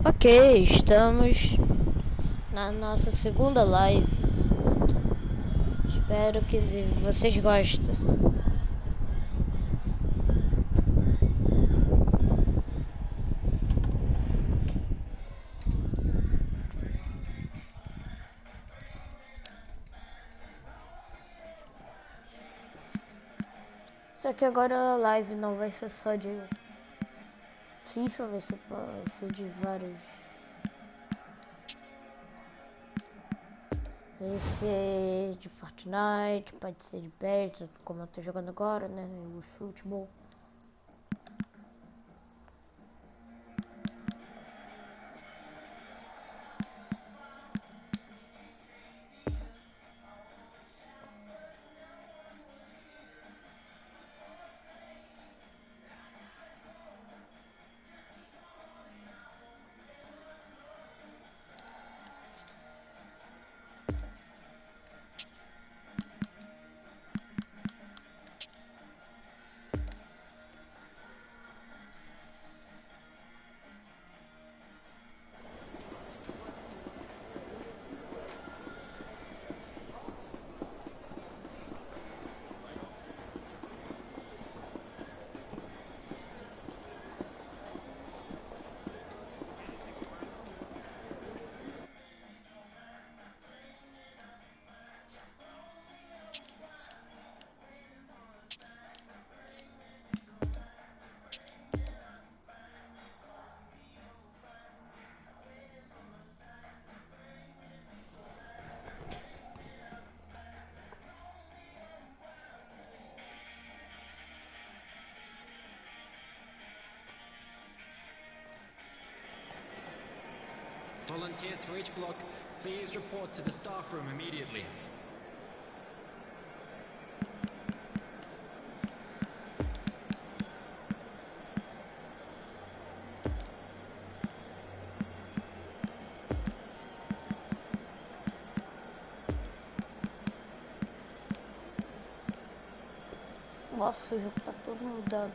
Ok, estamos na nossa segunda live. Espero que vocês gostem. Só que agora a live não vai ser só de FIFA, vai ser de vários. Vai ser de Fortnite, pode ser de perto, como eu tô jogando agora, né? O eFootball. Volunteers for each block, please report to the staff room immediately. Nossa, o jogo tá todo mudado.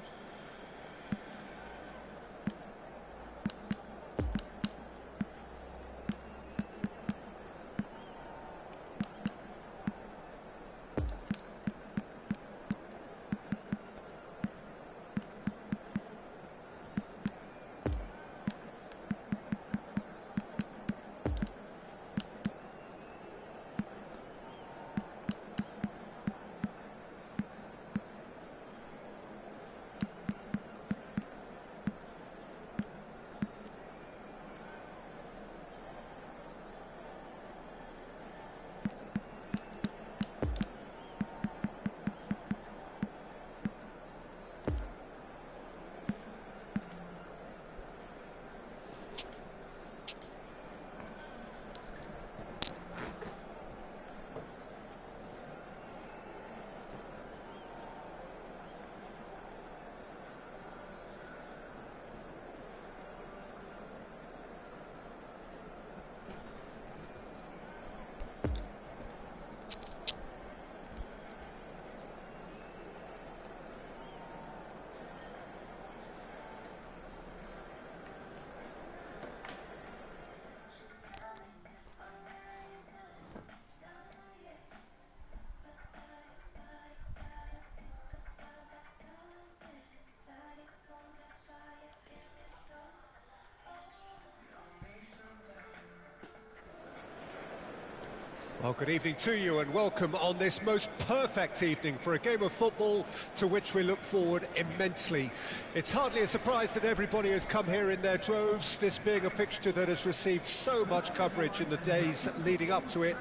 Well, good evening to you and welcome on this most perfect evening for a game of football to which we look forward immensely. It's hardly a surprise that everybody has come here in their droves, this being a fixture that has received so much coverage in the days leading up to it.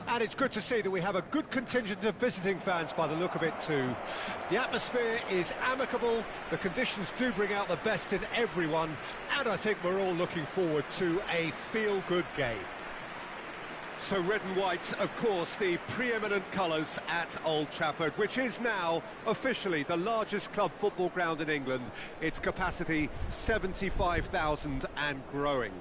And it's good to see that we have a good contingent of visiting fans by the look of it too. The atmosphere is amicable, the conditions do bring out the best in everyone, and I think we're all looking forward to a feel-good game. So red and white, of course, the preeminent colours at Old Trafford, which is now officially the largest club football ground in England. Its capacity 75,000 and growing.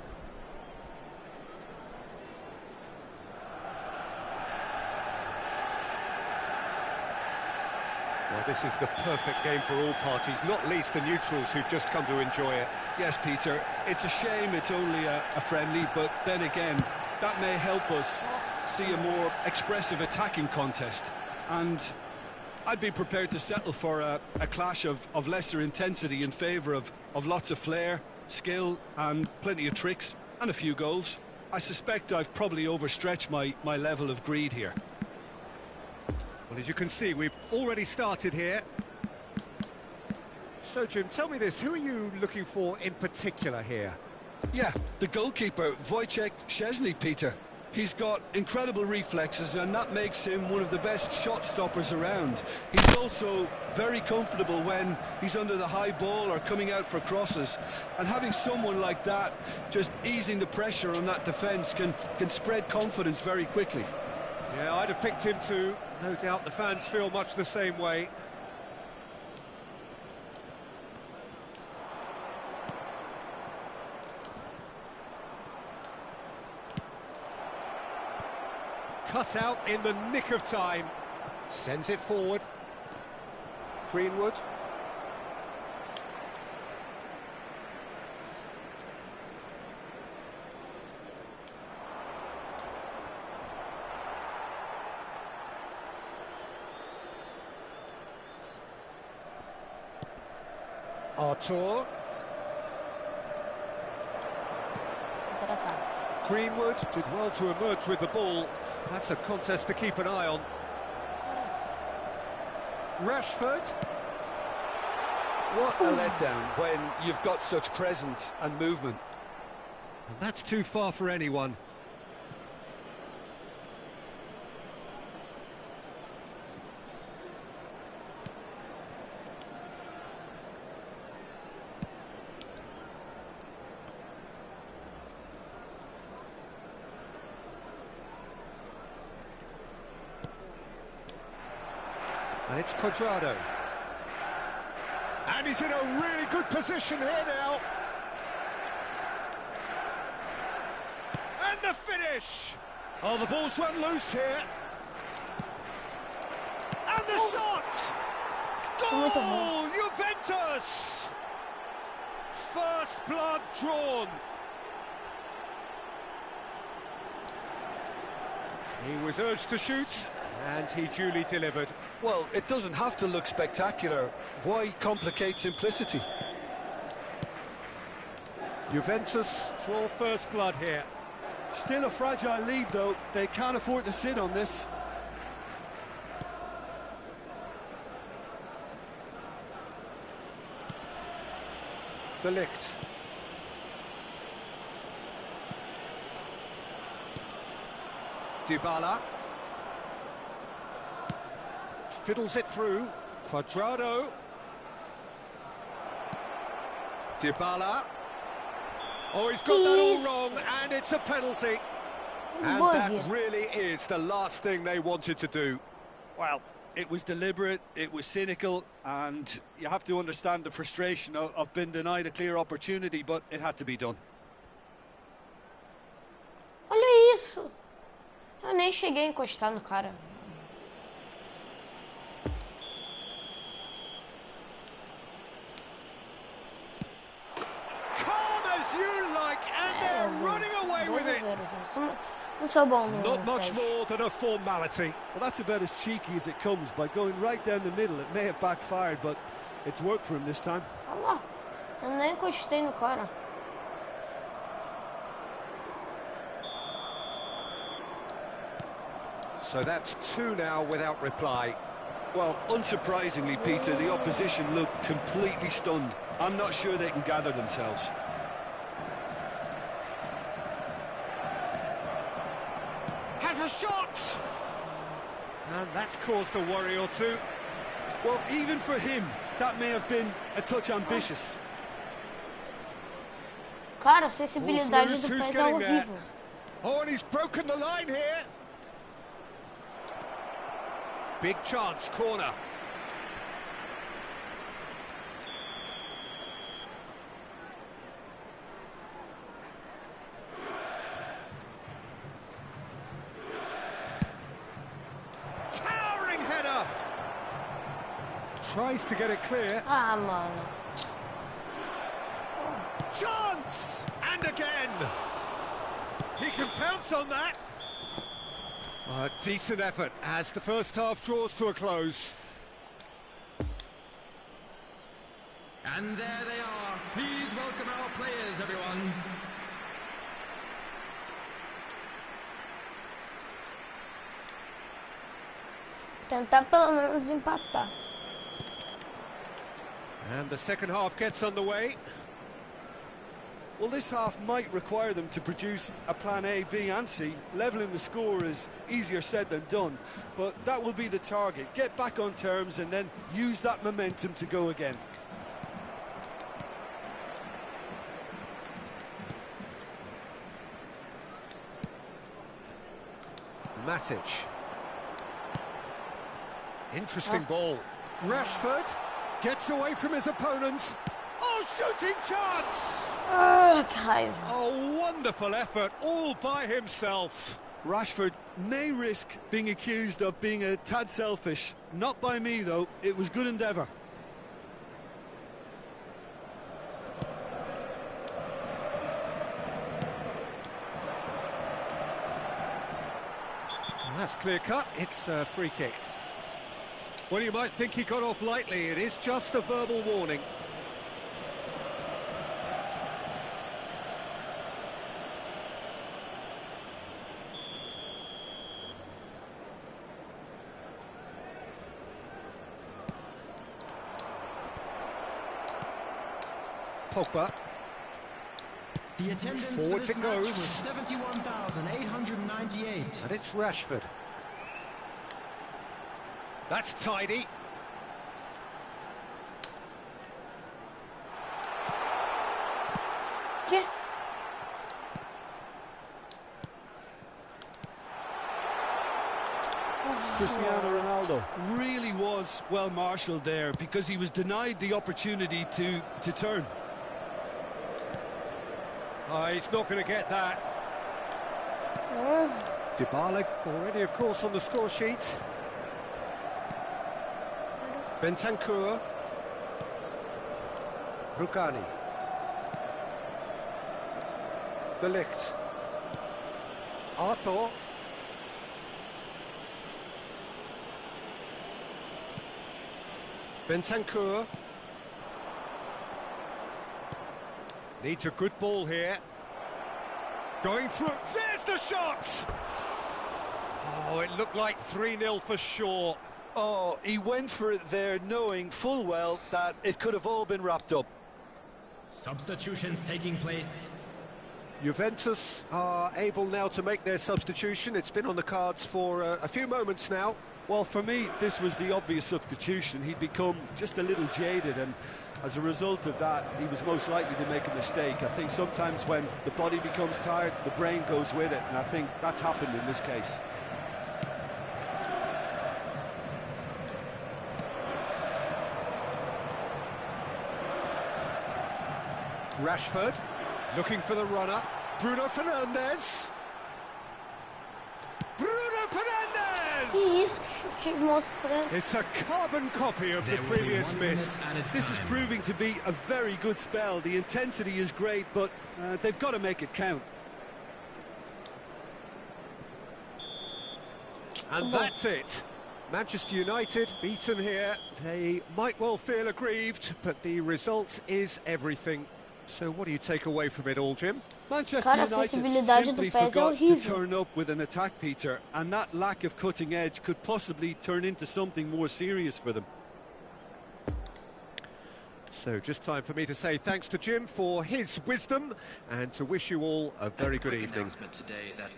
Well, This is the perfect game for all parties, not least the neutrals who've just come to enjoy it. Yes, Peter, it's a shame it's only a friendly, but then again, that may help us see a more expressive attacking contest. And I'd be prepared to settle for a clash of lesser intensity in favour of lots of flair, skill and plenty of tricks and a few goals. I suspect I've probably overstretched my level of greed here. Well, as you can see, we've already started here. So, Jim, tell me this, who are you looking for in particular here? Yeah, the goalkeeper, Wojciech Szczesny, Peter. He's got incredible reflexes and that makes him one of the best shot stoppers around. He's also very comfortable when he's under the high ball or coming out for crosses. And having someone like that just easing the pressure on that defence can spread confidence very quickly. Yeah, I'd have picked him too. No doubt the fans feel much the same way. Cut out in the nick of time. Sends it forward. Greenwood. Artur. Greenwood did well to emerge with the ball. That's a contest to keep an eye on. Rashford. What a letdown when you've got such presence and movement. And that's too far for anyone. And it's Cuadrado. And he's in a really good position here now. And the finish! Oh, the ball's run loose here. And the shot! Goal! Juventus! First blood drawn. He was urged to shoot, and he duly delivered. Well, it doesn't have to look spectacular. Why complicate simplicity? Juventus draw first blood here. Still a fragile lead, though. They can't afford to sit on this. De Ligt. Dybala. Fiddles it through. Cuadrado. Dybala. Oh, he's got that all wrong, and it's a penalty. And that really is the last thing they wanted to do. Well, it was deliberate, it was cynical, and you have to understand the frustration of being denied a clear opportunity, but it had to be done. Olha isso. Eu nem cheguei a encostar no cara. And they're running away with it. Não sou bom no Not much more than a formality. Well, that's about as cheeky as it comes. By going right down the middle, it may have backfired, but it's worked for him this time. Olha lá. Eu nem encostei no cara. So that's two now without reply. Well, unsurprisingly, Peter, the opposition look completely stunned. I'm not sure they can gather themselves. Has a shot! And that's caused a worry or two. Well, even for him, that may have been a touch ambitious. Cara, a sensibilidade do pé é horrível. Oh, and he's broken the line here. Big chance, corner. Tries to get it clear. Ah, mano. Chance! And again! He can pounce on that. A decent effort as the first half draws to a close. And there they are. Please welcome our players, everyone. Tentar pelo menos empatar. And the second half gets underway. Well, this half might require them to produce a plan A, B and C. Levelling the score is easier said than done, but that will be the target. Get back on terms and then use that momentum to go again. Matic. Interesting ball. Rashford gets away from his opponents. Oh, shooting chance! Caiu. A wonderful effort all by himself. Rashford may risk being accused of being a tad selfish. Not by me, though. It was good endeavour. Well, that's clear cut. It's a free kick. Well, you might think he got off lightly. It is just a verbal warning. Pogba. The attendance for Forwards this it match goes. was 71,898. And it's Rashford. That's tidy. Que? Cristiano Ronaldo really was well marshalled there because he was denied the opportunity to turn. Oh, he's not going to get that. Dybala already, of course, on the score sheet. Bentancur. Rugani. De Ligt. Arthur. Bentancur. Needs a good ball here. Going through. There's the shot! Oh, it looked like 3-0 for sure. Oh, he went for it there knowing full well that it could have all been wrapped up. Substitutions taking place. Juventus are able now to make their substitution. It's been on the cards for a few moments now. Well, for me, this was the obvious substitution. He'd become just a little jaded, and as a result of that, he was most likely to make a mistake. I think sometimes when the body becomes tired, the brain goes with it, and I think that's happened in this case. Rashford looking for the runner. Bruno Fernandes. Bruno Fernandes! Que isso, que chute monstruoso. It's a carbon copy of the There will be previous 1 minute miss. added This is time. proving to be a very good spell. The intensity is great, but they've got to make it count. And that's it. Manchester United beaten here. They might well feel aggrieved, but the result is everything. So what do you take away from it all, Jim? Manchester Cara, a United sensibilidade do simply PES é forgot to horrível. turn up with an attack, Peter, and that lack of cutting edge could possibly turn into something more serious for them. So just time for me to say thanks to Jim for his wisdom and to wish you all a very good evening. Announcement today that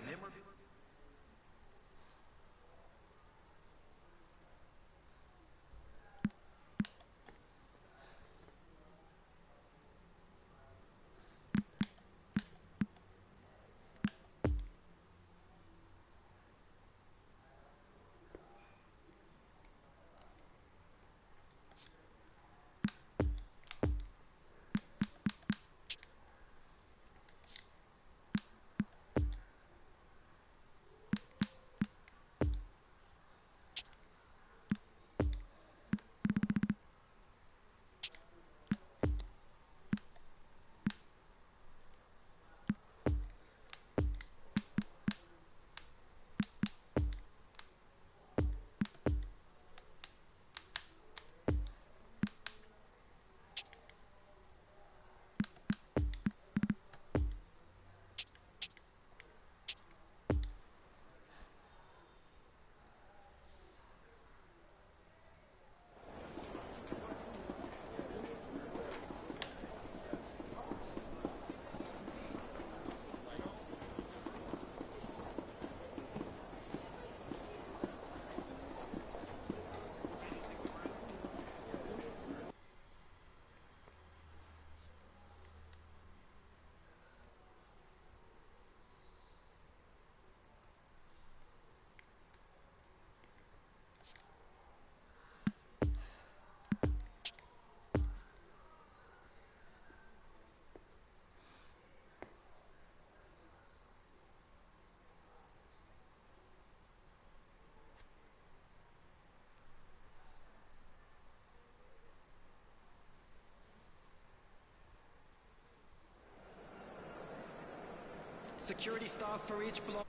Security staff for each block.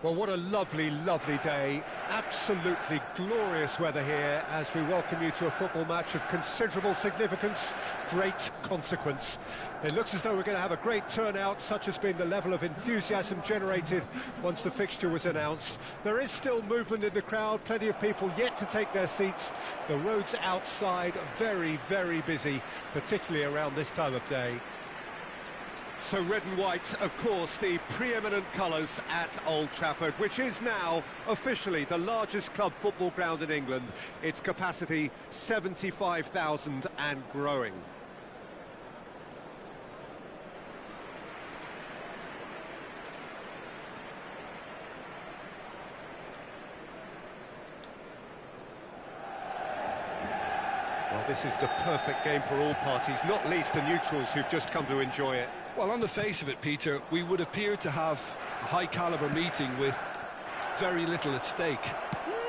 Well, what a lovely, lovely day. Absolutely glorious weather here as we welcome you to a football match of considerable significance, great consequence. It looks as though we're going to have a great turnout, such has been the level of enthusiasm generated once the fixture was announced. There is still movement in the crowd, plenty of people yet to take their seats. The roads outside very, very busy, particularly around this time of day. So red and white, of course, the preeminent colours at Old Trafford, which is now officially the largest club football ground in England. Its capacity 75,000 and growing. Well, this is the perfect game for all parties, not least the neutrals who've just come to enjoy it. Well, on the face of it, Peter, we would appear to have a high-caliber meeting with very little at stake.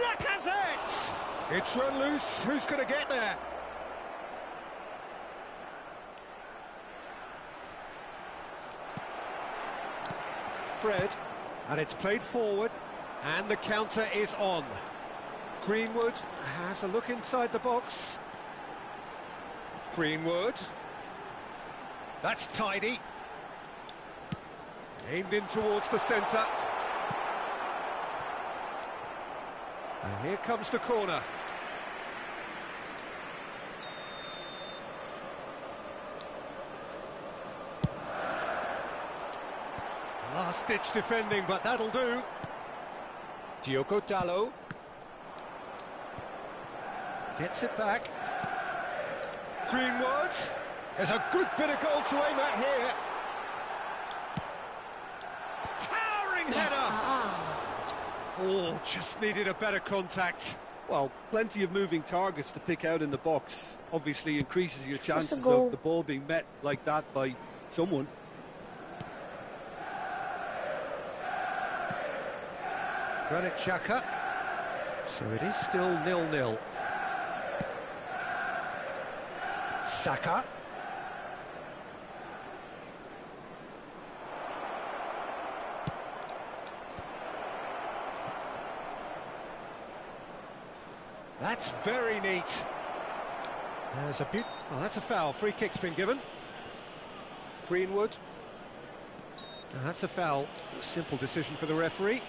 Lacazette! It's run loose. Who's going to get there? Fred, and it's played forward, and the counter is on. Greenwood has a look inside the box. Greenwood. That's tidy. Aimed in towards the centre. And here comes the corner. Last-ditch defending, but that'll do. Diogo Dalot. Gets it back. Greenwood. There's a good bit of goal to aim at here. Towering header! Oh, just needed a better contact. Well, plenty of moving targets to pick out in the box. Obviously increases your chances goal. of the ball being met like that by someone. Granit Xhaka. So it is still 0-0. Saka. That's very neat. There's a oh, that's a foul. Free kick's been given. Greenwood. Now that's a foul. Simple decision for the referee.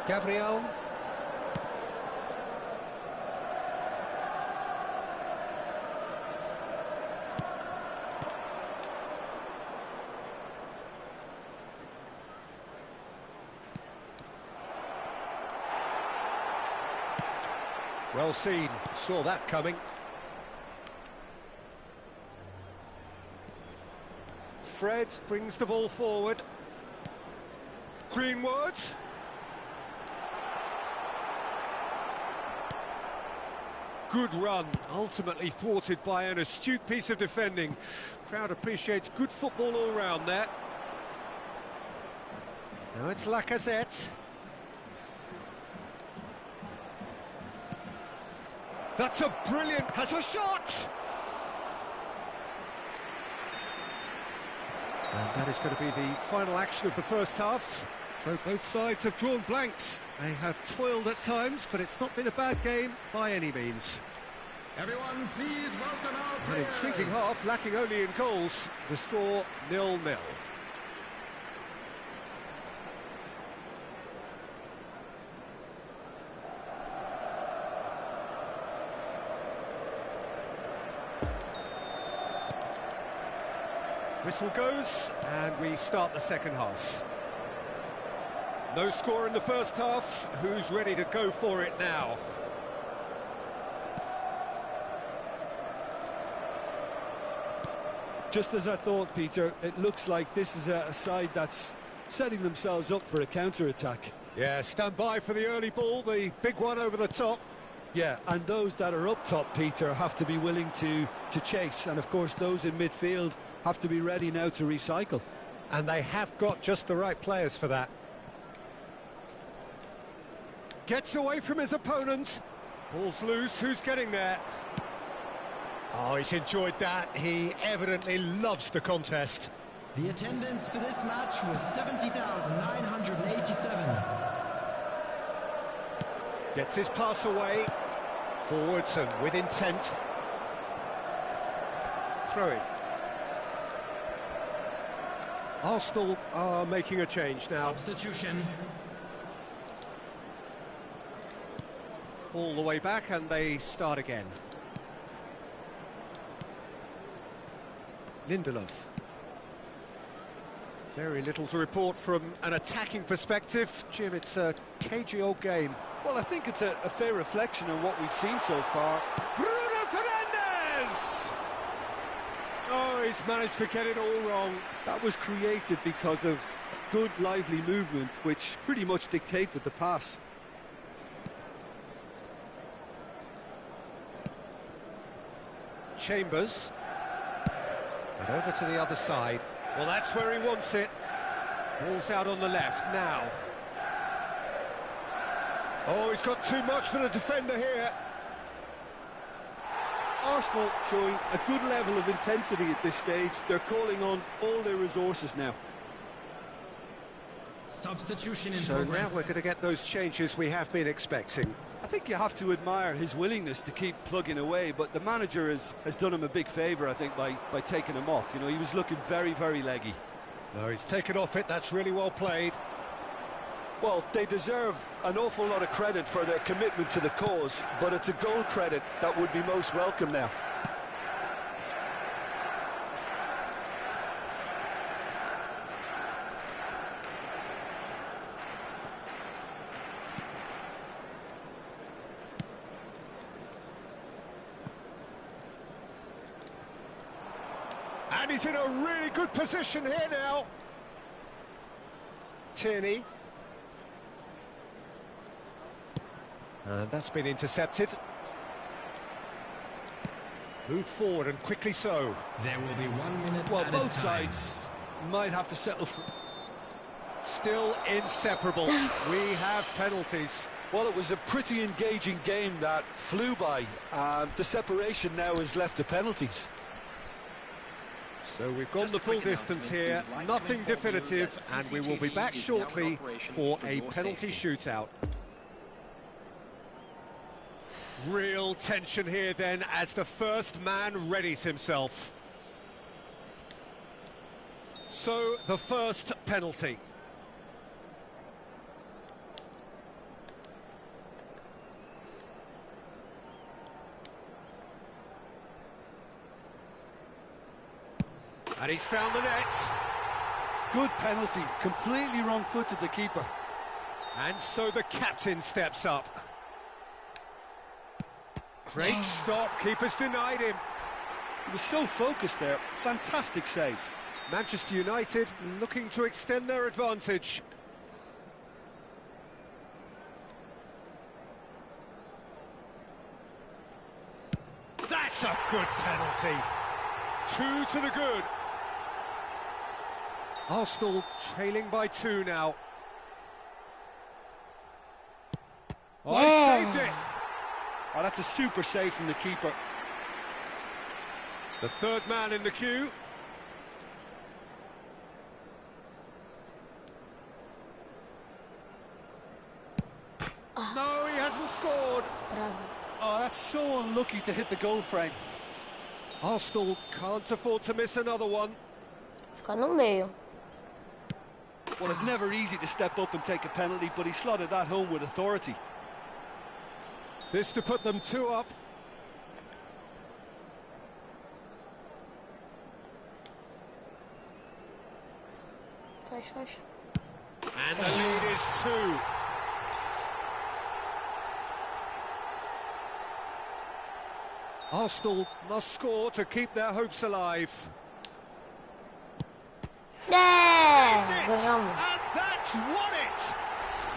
Gabriel. Well seen, saw that coming. Fred brings the ball forward. Greenwood. Good run, ultimately thwarted by an astute piece of defending. Crowd appreciates good football all round there. Now it's Lacazette. That's a brilliant... has a shot! And that is going to be the final action of the first half. So both sides have drawn blanks. They have toiled at times, but it's not been a bad game by any means. Everyone, please welcome our An players. intriguing half, lacking only in goals. The score 0-0. Whistle goes, and we start the second half. No score in the first half. Who's ready to go for it now? Just as I thought, Peter, it looks like this is a side that's setting themselves up for a counter-attack. Yeah, stand by for the early ball, the big one over the top. Yeah, and those that are up top, Peter, have to be willing to chase. And, of course, those in midfield have to be ready now to recycle. And they have got just the right players for that. Gets away from his opponent. Ball's loose, who's getting there? Oh, he's enjoyed that. He evidently loves the contest. The attendance for this match was 70,987. Gets his pass away. Forwards and with intent. Throw-in. Arsenal are making a change now. Substitution. All the way back and they start again. Lindelof. Very little to report from an attacking perspective. Jim, it's a cagey old game. Well, I think it's a fair reflection on what we've seen so far. Bruno Fernandes! Oh, he's managed to get it all wrong. That was created because of good, lively movement, which pretty much dictated the pass. Chambers. And over to the other side. Well, that's where he wants it. Ball's out on the left now. Oh, he's got too much for the defender here. Arsenal showing a good level of intensity at this stage. They're calling on all their resources now. Substitution in So progress. now we're going to get those changes we have been expecting. I think you have to admire his willingness to keep plugging away, but the manager has done him a big favour, I think, by taking him off. You know, he was looking very, very leggy. No, he's taken off it. That's really well played. Well, they deserve an awful lot of credit for their commitment to the cause, but it's a goal credit that would be most welcome now. And he's in a really good position here now. Tierney. And that's been intercepted. Move forward and quickly so. There will be 1 minute. Well, at a both time. sides might have to settle for... Still inseparable. We have penalties. Well, it was a pretty engaging game that flew by. The separation now is left to penalties. So we've gone the full distance here, nothing definitive, and we will be back shortly for a penalty shootout. Real tension here then as the first man readies himself. So the first penalty. And he's found the net. Good penalty, completely wrong-footed the keeper. And so the captain steps up. Great stop, keeper's denied him. He was so focused there, fantastic save. Manchester United looking to extend their advantage. That's a good penalty. 2 to the good. Arsenal trailing by 2 now. Oh, he saved it. Oh, that's a super save from the keeper. The third man in the queue. No, he hasn't scored. Bravo. Oh, that's so unlucky to hit the goal frame. Arsenal can't afford to miss another one. Fica no meio. Well, it's never easy to step up and take a penalty, but he slotted that home with authority. This to put them 2 up. Fecha, fecha. And the lead is 2. Arsenal must score to keep their hopes alive. É, ganhamos. And that's won it!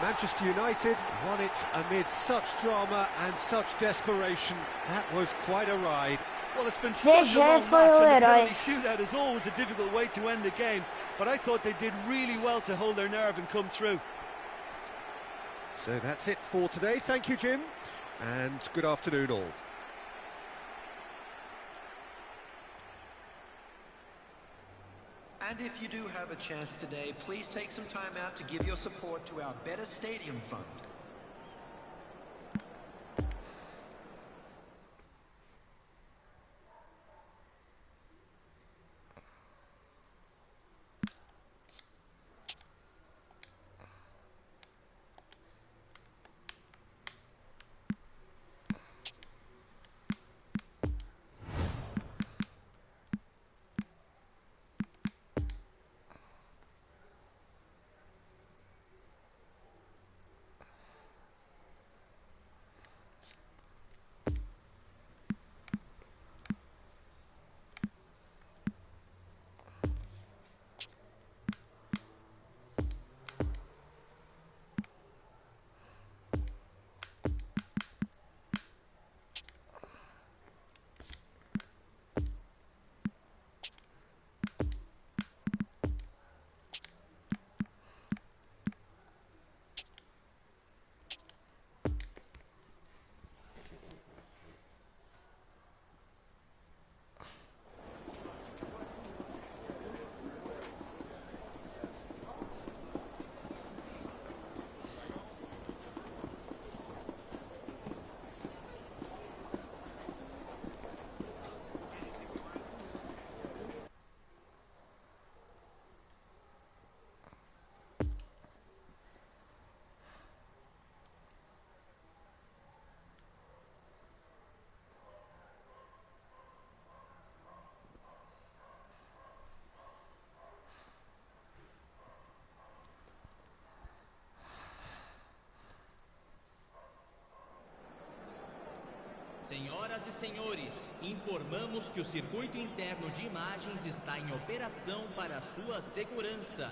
Manchester United won it amid such drama and such desperation. That was quite a ride. Well, it's been such a long foi o match, and the herói. penalty shootout is always a difficult way to end the game, but I thought they did really well to hold their nerve and come through. So that's it for today. Thank you, Jim, and good afternoon all. And if you do have a chance today, please take some time out to give your support to our Better Stadium Fund. Senhoras e senhores, informamos que o circuito interno de imagens está em operação para sua segurança.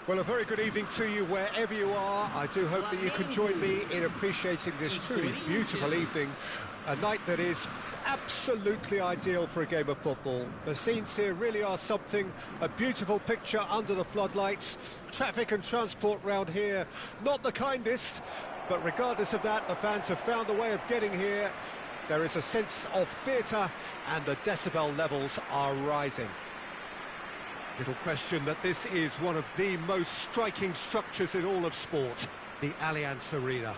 Well, a very good evening to you wherever you are. I do hope that you can join me in appreciating this truly beautiful evening. A night that is absolutely ideal for a game of football. The scenes here really are something. A beautiful picture under the floodlights. Traffic and transport round here, not the kindest. But regardless of that, the fans have found a way of getting here. There is a sense of theatre and the decibel levels are rising. Little question that this is one of the most striking structures in all of sport, the Allianz Arena.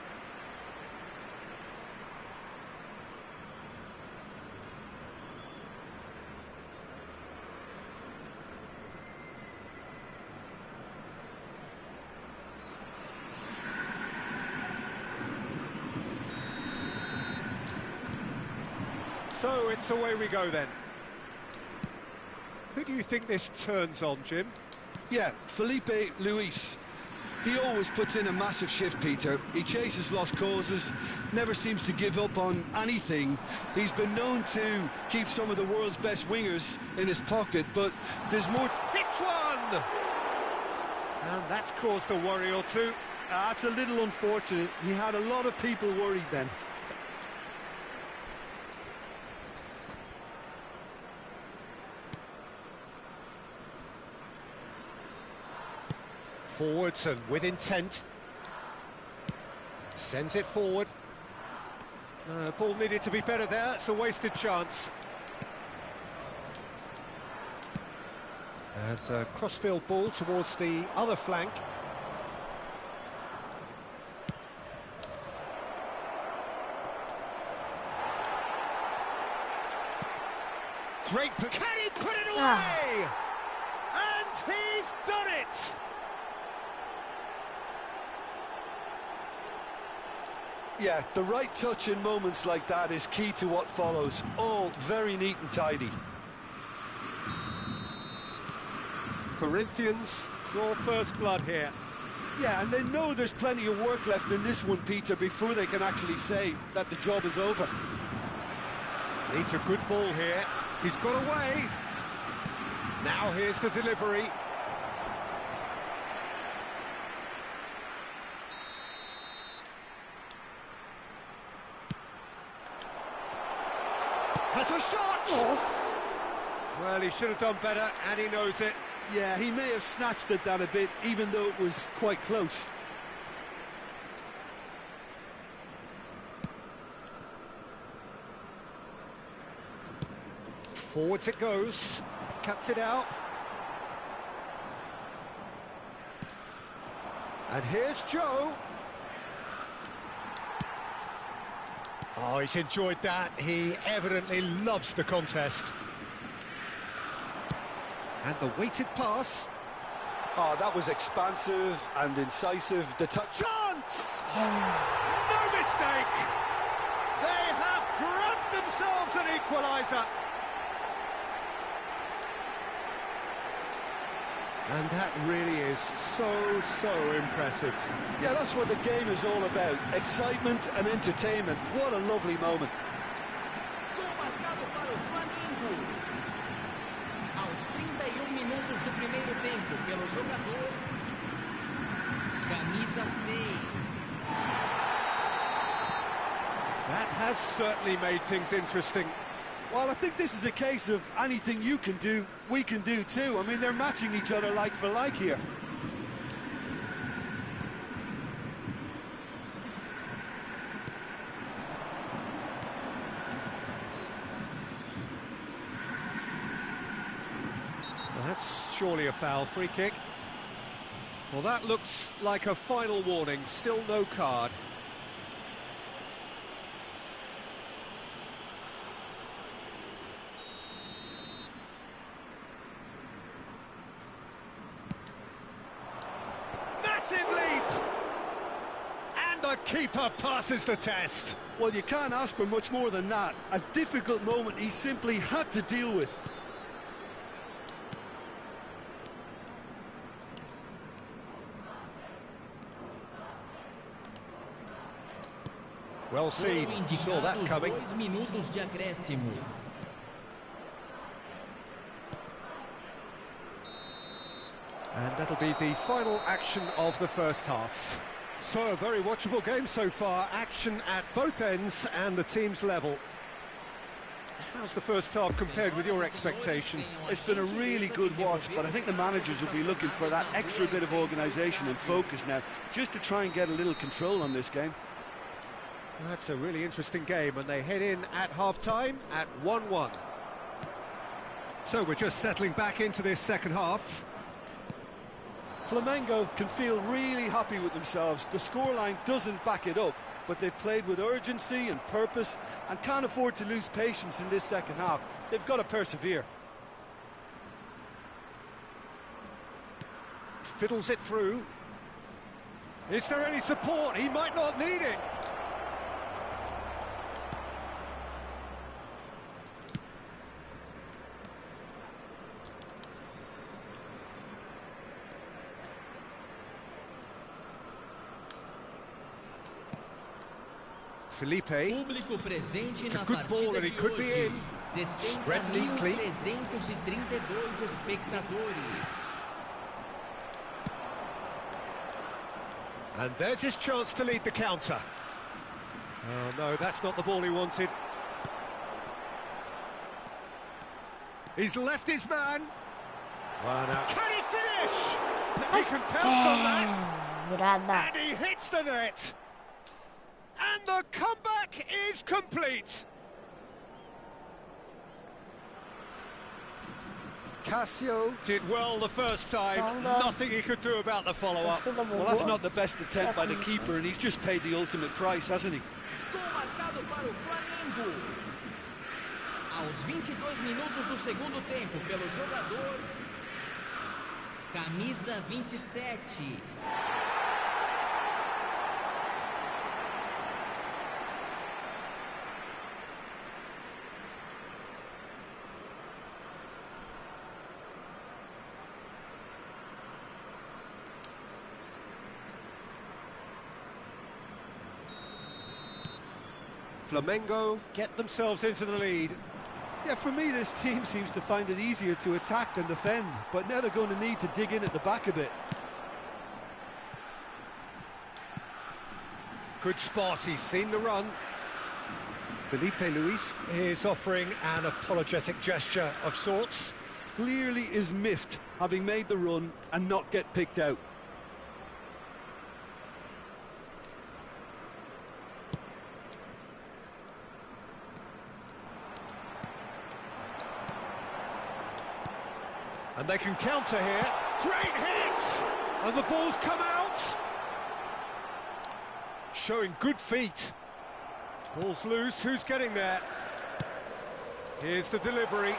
So it's away we go then. Who do you think this turns on, Jim? Yeah, Felipe Luis. He always puts in a massive shift, Peter. He chases lost causes, never seems to give up on anything. He's been known to keep some of the world's best wingers in his pocket, but there's more... Hits one! And that's caused a worry or two. That's a little unfortunate. He had a lot of people worried then. Forwards and with intent. Sends it forward. Ball needed to be better there. It's a wasted chance. And crossfield ball towards the other flank. Great. Can he put it away? And he's done it! Yeah, the right touch in moments like that is key to what follows. All very neat and tidy. Corinthians draw first blood here. Yeah, and they know there's plenty of work left in this one, Peter, before they can actually say that the job is over. Needs a good ball here. He's got away. Now here's the delivery. Has a shot! Oh. Well, he should have done better, and he knows it. Yeah, he may have snatched at that a bit, even though it was quite close. Forwards it goes. Cuts it out. And here's Joe. Oh, he's enjoyed that. He evidently loves the contest. And the weighted pass. Oh, that was expansive and incisive. The touch. Chance! No mistake! They have grabbed themselves an equaliser. And that really is so impressive. Yeah, that's what the game is all about. Excitement and entertainment. What a lovely moment. Gol marcado para o Flamengo. Aos 31 minutos do primeiro tempo, pelo jogador camisa 6. That has certainly made things interesting. Well, I think this is a case of anything you can do, we can do too. I mean, they're matching each other like for like here. Well, that's surely a foul. Free kick. Well, that looks like a final warning. Still no card. The keeper passes the test. Well, you can't ask for much more than that. A difficult moment he simply had to deal with. Well seen. Saw that coming. 2 minutos de acréscimo. And that'll be the final action of the first half. So, a very watchable game so far. Action at both ends and the team's level. How's the first half compared with your expectation? It's been a really good watch, but I think the managers will be looking for that extra bit of organisation and focus now, just to try and get a little control on this game. That's a really interesting game, and they head in at half-time at 1-1. So we're just settling back into this second half. Flamengo can feel really happy with themselves. The scoreline doesn't back it up, but they've played with urgency and purpose and can't afford to lose patience in this second half. They've got to persevere. Fiddles it through. Is there any support? He might not need it. Felipe, it's a good ball and he could be in. Spread neatly. 332 espectadores. And there's his chance to lead the counter. Oh no, that's not the ball he wanted. He's left his man. Can he finish? He can pounce on that. And he hits the net. And the comeback is complete. Cassio did well the first time. Nothing he could do about the follow-up. Well, that's not the best attempt by the keeper, and he's just paid the ultimate price, hasn't he? Gol marcado para o Flamengo. Aos 22 minutos do segundo tempo, pelo jogador camisa 27. Flamengo get themselves into the lead. Yeah, for me, this team seems to find it easier to attack than defend, but now they're going to need to dig in at the back a bit. Good spot, he's seen the run. Felipe Luis is offering an apologetic gesture of sorts. Clearly is miffed, having made the run and not get picked out. And they can counter here. Great hit! And the ball's come out. Showing good feet. Ball's loose, who's getting there? Here's the delivery.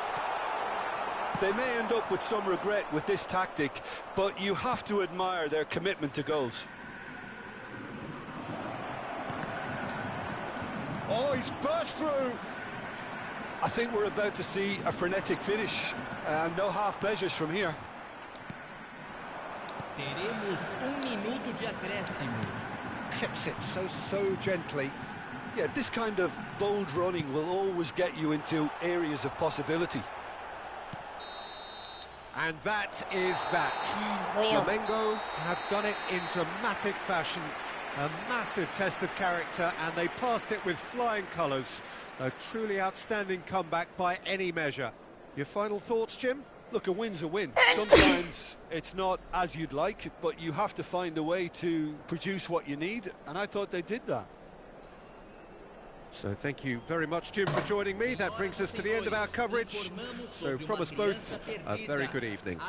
They may end up with some regret with this tactic, but you have to admire their commitment to goals. Oh, he's burst through. I think we're about to see a frenetic finish. No half measures from here. Teremos minuto de acréscimo. Clips it so gently. Yeah, this kind of bold running will always get you into areas of possibility. And that is that. Flamengo have done it in dramatic fashion. A massive test of character, and they passed it with flying colours. A truly outstanding comeback by any measure. Your final thoughts, Jim? Look, a win's a win. Sometimes it's not as you'd like, but you have to find a way to produce what you need, and I thought they did that. So thank you very much, Jim, for joining me. That brings us to the end of our coverage. So from us both, a very good evening.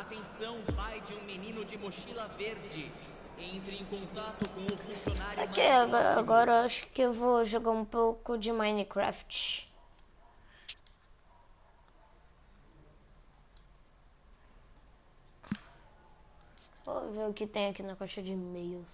Ok, agora acho que eu vou jogar um pouco de Minecraft. Vou ver o que tem aqui na caixa de e-mails.